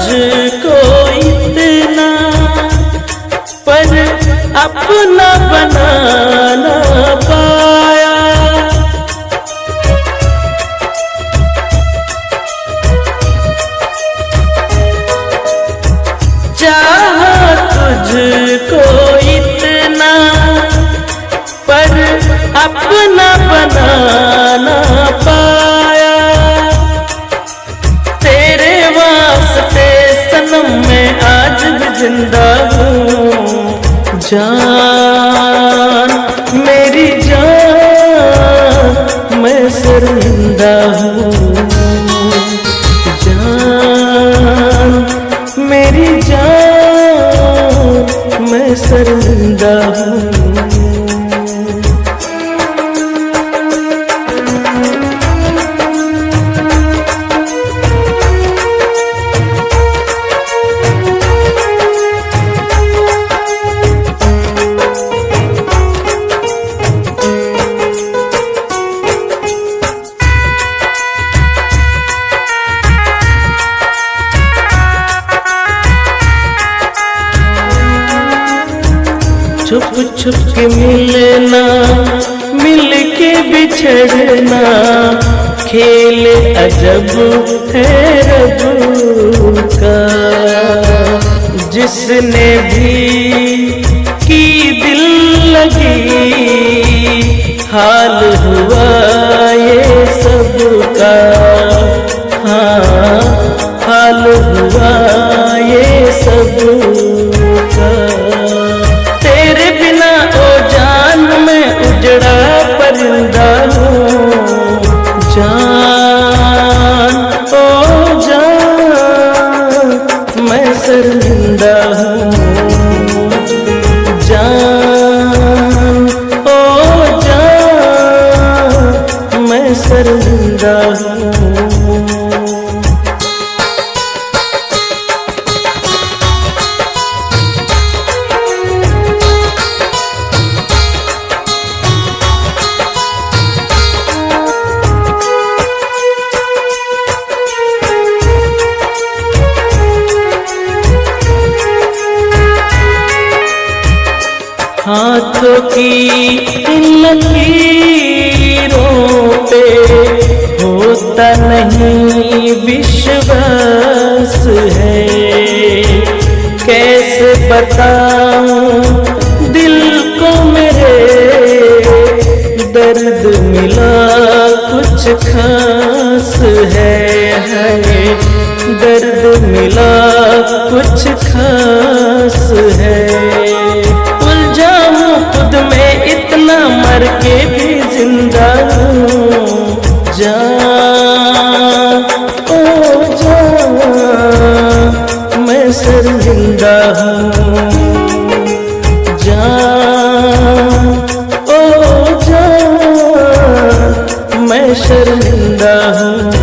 तुझको इतना, पर अपना बना ना पाया। चाहा तुझको इतना, पर अपना बना ना पाया। तेरे वास्ते सनम मैं आज भी जिंदा हूँ। जान मेरी जान मैं शर्मिंदा हूँ। जान मेरी जान मैं शर्मिंदा हूँ। छुप छुप के मिलना, मिल के बिछड़ना, खेल अजब है रब का। जिसने भी की दिल लगी, हाल हुआ ये सबका। हाँ हाल हुआ ये सबका। तेरे बिना ओ जान मैं उजड़ा परिंदा हूँ। जान ओ जान मैं शर्मिंदा हूँ। जान ओ जान मैं शर्मिंदा हूँ। हाथों की इन लकीरों पे होता नहीं विश्वास है। कैसे बताऊं दिल को मेरे, दर्द मिला कुछ खास है। दर्द मिला कुछ खास है। खुद में इतना मर के भी जिंदा हूँ। जान ओ जान मैं शर्मिंदा हूँ। जान ओ जान मैं शर्मिंदा हूँ।